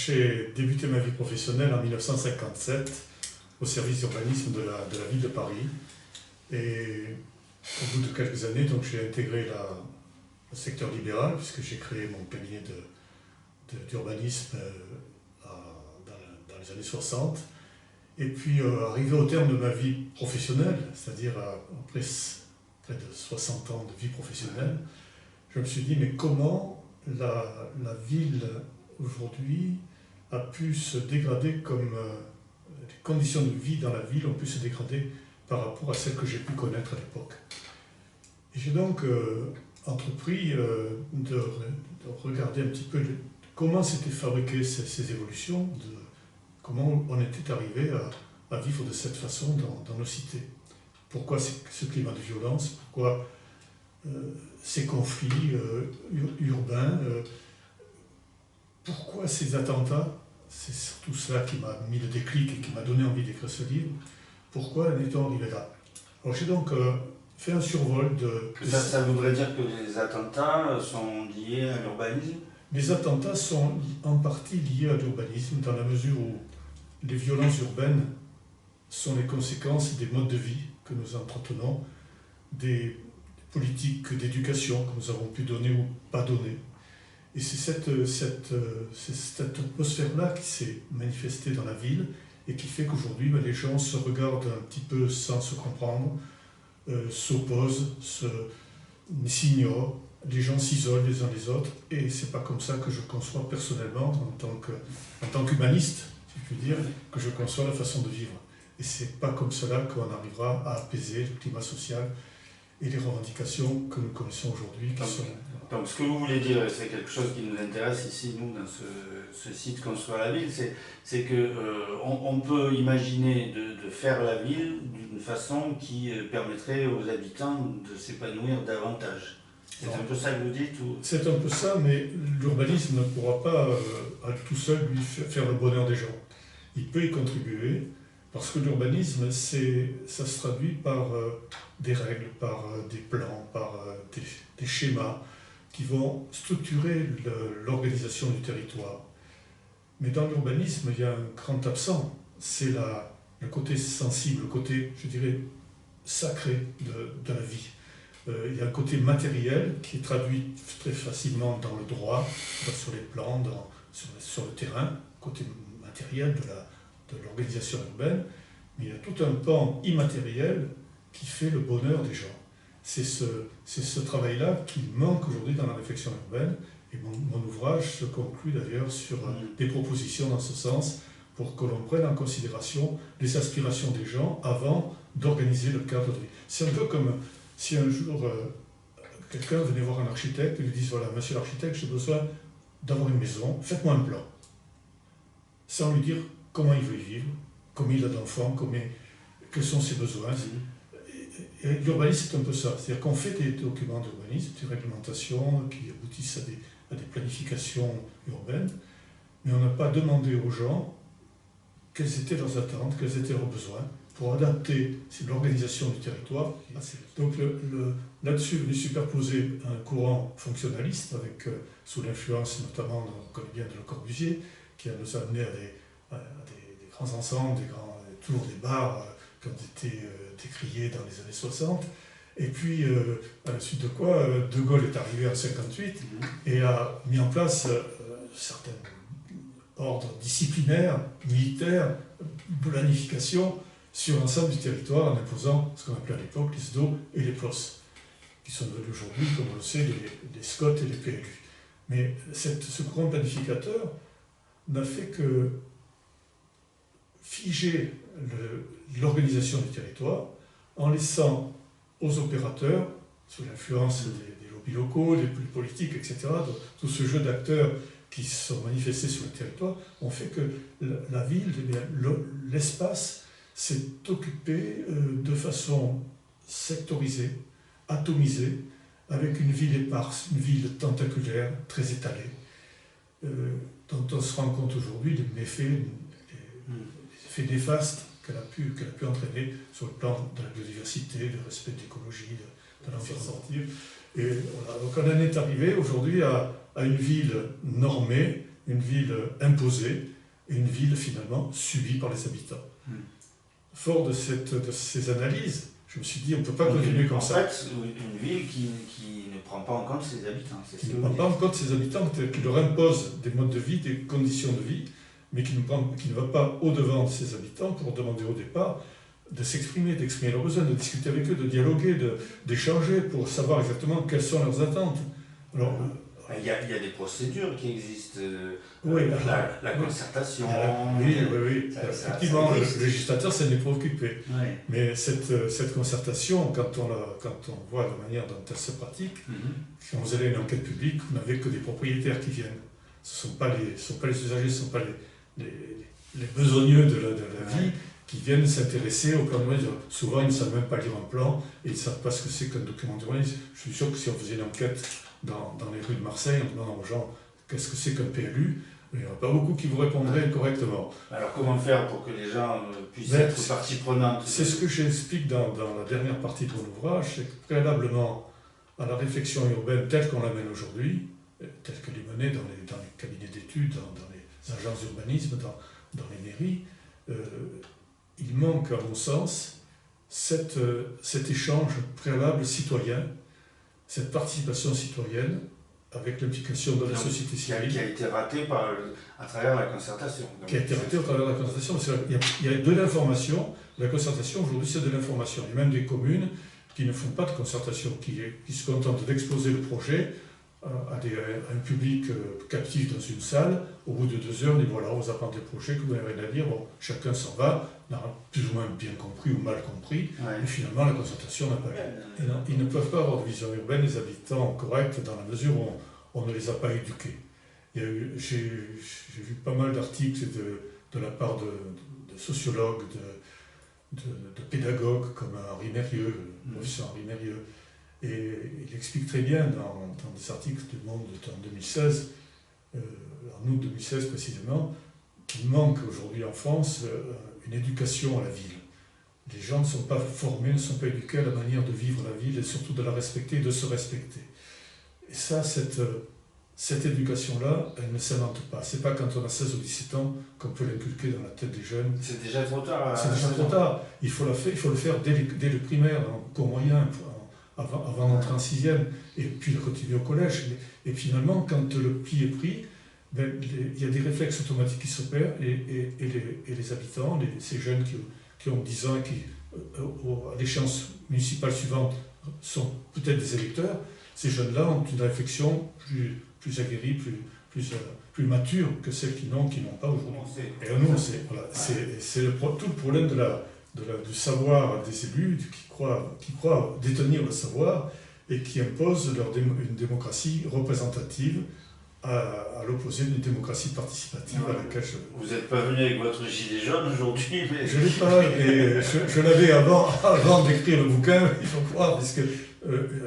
j'ai débuté ma vie professionnelle en 1957 au service d'urbanisme de la ville de Paris. Et au bout de quelques années, donc, j'ai intégré le secteur libéral, puisque j'ai créé mon cabinet d'urbanisme dans les années 60. Et puis, arrivé au terme de ma vie professionnelle, c'est-à-dire après près de 60 ans de vie professionnelle, je me suis dit, mais comment la ville aujourd'hui a pu se dégrader, comme les conditions de vie dans la ville ont pu se dégrader par rapport à celles que j'ai pu connaître à l'époque. Et j'ai donc entrepris de regarder un petit peu comment s'étaient fabriquées ces évolutions, comment on était arrivé à vivre de cette façon dans nos cités. Pourquoi ce climat de violence, pourquoi ces conflits urbains, pourquoi ces attentats. C'est surtout cela qui m'a mis le déclic et qui m'a donné envie d'écrire ce livre. Pourquoi en est-on arrivé là? Alors j'ai donc fait un survol de... Ça voudrait dire que les attentats sont liés à l'urbanisme? Les attentats sont en partie liés à l'urbanisme, dans la mesure où les violences urbaines sont les conséquences des modes de vie que nous entretenons, des politiques d'éducation que nous avons pu donner ou pas donner. Et c'est cette atmosphère-là qui s'est manifestée dans la ville et qui fait qu'aujourd'hui, les gens se regardent un petit peu sans se comprendre, s'opposent, s'ignorent, les gens s'isolent les uns les autres, et c'est pas comme ça que je conçois personnellement, en tant qu'humaniste, si je puis dire, que je conçois la façon de vivre. Et c'est pas comme cela qu'on arrivera à apaiser le climat social et les revendications que nous connaissons aujourd'hui. Donc ce que vous voulez dire, c'est quelque chose qui nous intéresse ici, nous, dans ce site Construire la ville, c'est qu'on peut imaginer de faire la ville d'une façon qui permettrait aux habitants de s'épanouir davantage. C'est un peu ça que vous dites ou... C'est un peu ça, mais l'urbanisme ne pourra pas à tout seul lui faire le bonheur des gens. Il peut y contribuer, parce que l'urbanisme, ça se traduit par des règles, par des plans, par des schémas qui vont structurer l'organisation du territoire. Mais dans l'urbanisme, il y a un grand absent, c'est le côté sensible, le côté, je dirais, sacré de la vie. Il y a un côté matériel qui est traduit très facilement dans le droit, sur les plans, sur le terrain, côté matériel de l'organisation urbaine, mais il y a tout un pan immatériel qui fait le bonheur des gens. C'est ce travail-là qui manque aujourd'hui dans la réflexion urbaine, et mon ouvrage se conclut d'ailleurs sur des propositions dans ce sens, pour que l'on prenne en considération les aspirations des gens avant d'organiser le cadre de vie. C'est un peu comme si un jour quelqu'un venait voir un architecte et lui disait « Voilà, monsieur l'architecte, j'ai besoin d'avoir une maison, faites-moi un plan ». Sans lui dire comment il veut y vivre, combien il a d'enfants, quels sont ses besoins. Et l'urbanisme, c'est un peu ça. C'est-à-dire qu'on fait des documents d'urbanisme, des réglementations qui aboutissent à des planifications urbaines, mais on n'a pas demandé aux gens quelles étaient leurs attentes, quels étaient leurs besoins, pour adapter l'organisation du territoire. Donc là-dessus, on est superposé un courant fonctionnaliste, sous l'influence notamment, on connaît bien, de Le Corbusier, qui nous a amené à des grands ensembles, toujours des bars qui ont été décriés dans les années 60. Et puis, à la suite de quoi, De Gaulle est arrivé en 58 et a mis en place certains ordres disciplinaires, militaires, planification sur l'ensemble du territoire en imposant ce qu'on appelait à l'époque les SDO et les PLOS, qui sont devenus aujourd'hui, comme on le sait, les SCOT et les PLU. Mais ce courant planificateur n'a fait que figer l'organisation du territoire en laissant aux opérateurs, sous l'influence des lobbies locaux, des politiques, etc., tout ce jeu d'acteurs qui se sont manifestés sur le territoire, ont fait que la ville, l'espace, s'est occupé de façon sectorisée, atomisée, avec une ville éparse, une ville tentaculaire, très étalée, dont on se rend compte aujourd'hui des méfaits, les effets néfastes qu'elle a pu entraîner sur le plan de la biodiversité, du respect de l'écologie, de l'environnement. Et voilà, donc on en est arrivé aujourd'hui à une ville normée, une ville imposée et une ville finalement subie par les habitants. Fort de ces analyses, je me suis dit on ne peut pas continuer comme ça. En fait, une ville qui ne prend pas en compte ses habitants. Qui ne prend pas en compte ses habitants, qui leur impose des modes de vie, des conditions de vie, mais qui ne va pas au-devant de ses habitants pour demander au départ de s'exprimer, d'exprimer leurs besoins, de discuter avec eux, de dialoguer, d'échanger pour savoir exactement quelles sont leurs attentes. Alors, il y a des procédures qui existent, oui, la concertation. Oui, effectivement, le législateur s'en est préoccupé. Oui. Mais cette concertation, quand on voit la manière dont elle se pratique, quand vous allez à une enquête publique, vous n'avez que des propriétaires qui viennent. Ce ne sont pas les usagers, ce ne sont pas les besogneux de la vie qui viennent s'intéresser au plan d'urbanisme. Souvent, ils ne savent même pas lire un plan et ils ne savent pas ce que c'est qu'un document d'urbanisme. Je suis sûr que si on faisait une enquête dans les rues de Marseille en demandant aux gens qu'est-ce que c'est qu'un PLU, il n'y en a pas beaucoup qui vous répondraient correctement. Alors comment faire pour que les gens puissent être partie prenante? C'est ce que j'explique dans la dernière partie de mon ouvrage, c'est que préalablement à la réflexion urbaine telle qu'on la mène aujourd'hui, telle qu'elle est menée dans les cabinets d'études, dans les agences d'urbanisme, dans les mairies, il manque à mon sens cet échange préalable citoyen, cette participation citoyenne avec l'implication de la société civile. Qui a été ratée à travers la concertation. Qui a été ratée à travers la concertation. Il y a de l'information. La concertation, aujourd'hui, c'est de l'information. Il y a même des communes qui ne font pas de concertation, qui se contentent d'exposer le projet à un public captif dans une salle. Au bout de 2 heures, on dit voilà, on vous apprend des projets que vous n'avez rien à dire. Bon, chacun s'en va, n'a plus ou moins bien compris ou mal compris. Ouais. Et finalement, la concertation n'a pas lieu. Ils ne peuvent pas avoir de vision urbaine, les habitants corrects, dans la mesure où on ne les a pas éduqués. J'ai vu pas mal d'articles de la part de sociologues, de pédagogues comme Henri Mérieux, le professeur Henri Mérieux. Et il explique très bien dans des articles du Monde en 2016, en août 2016 précisément, qu'il manque aujourd'hui en France une éducation à la ville. Les gens ne sont pas formés, ne sont pas éduqués à la manière de vivre la ville et surtout de la respecter et de se respecter. Et ça, cette éducation-là, elle ne s'invente pas. C'est pas quand on a 16 ou 17 ans qu'on peut l'inculquer dans la tête des jeunes. C'est déjà trop tard. C'est déjà trop tard. Il faut le faire dès le primaire, en cours moyen, avant d'entrer en 6e, et puis continuer au collège. Et finalement, quand le pli est pris, il y a des réflexes automatiques qui s'opèrent, et les habitants, ces jeunes qui ont 10 ans et qui, à l'échéance municipale suivante, sont peut-être des électeurs, ces jeunes-là ont une réflexion plus aguerrie, plus mature que celles qui n'ont pas aujourd'hui. Et nous, c'est tout le problème du savoir des élus qui croient détenir le savoir et qui imposent une démocratie représentative à l'opposé d'une démocratie participative à laquelle Vous n'êtes pas venu avec votre gilet jaune aujourd'hui, mais... Je ne l'ai pas, mais je l'avais avant d'écrire le bouquin, il faut croire, parce que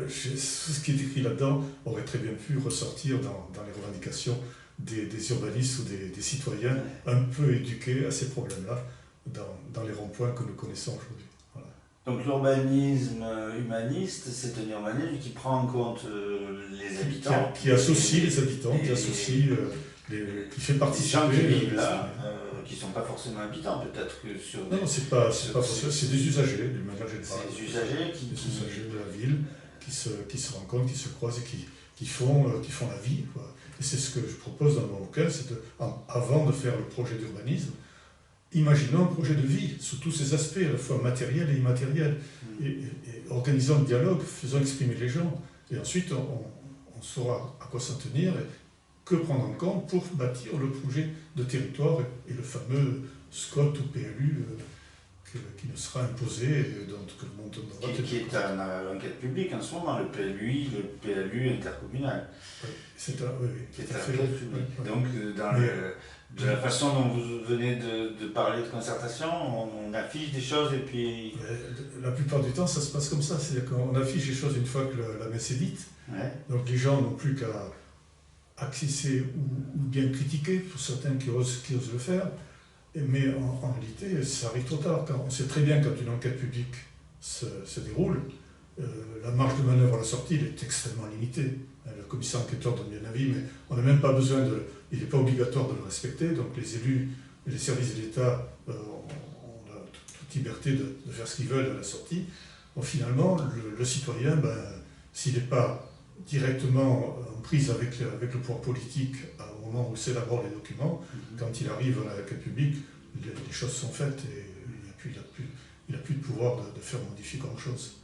ce qui est écrit là-dedans aurait très bien pu ressortir dans les revendications des urbanistes ou des citoyens un peu éduqués à ces problèmes-là dans les ronds-points que nous connaissons aujourd'hui. Voilà. Donc l'urbanisme humaniste, c'est un urbanisme qui prend en compte les habitants. Qui associe les habitants, qui fait participer... Les gens qui vivent là, qui ne sont pas forcément habitants, peut-être que sur... Non, c'est des usagers, d'une manière générale. C'est des usagers des usagers de la ville qui se rencontrent, qui se croisent et qui font la vie, quoi. Et c'est ce que je propose dans mon bouquin, c'est avant de faire le projet d'urbanisme, imaginons un projet de vie sous tous ses aspects, à la fois matériels et immatériels, et organisons le dialogue, faisons exprimer les gens, et ensuite on saura à quoi s'en tenir et que prendre en compte pour bâtir le projet de territoire et le fameux SCOT ou PLU qui nous sera imposé et dont que le monde donnera. Qui est à l'enquête publique en ce moment, le PLU intercommunal. Oui, qui est à l'enquête publique. Donc, de la façon dont vous venez de parler de concertation, on affiche des choses et puis... La plupart du temps, ça se passe comme ça. C'est-à-dire qu'on affiche les choses une fois que la messe est dite. Ouais. Donc les gens n'ont plus qu'à accesser ou bien critiquer, pour certains qui osent le faire. Mais en réalité, ça arrive trop tard. On sait très bien quand une enquête publique se déroule, la marge de manœuvre à la sortie elle est extrêmement limitée. Le commissaire enquêteur donne bien avis, mais on n'a même pas besoin il n'est pas obligatoire de le respecter, donc les élus et les services de l'État ont toute liberté de faire ce qu'ils veulent à la sortie. Bon, finalement, le citoyen, s'il n'est pas directement en prise avec le pouvoir politique au moment où il élabore les documents, quand il arrive à la quête publique, les choses sont faites et il n'a plus de pouvoir de faire modifier grand chose.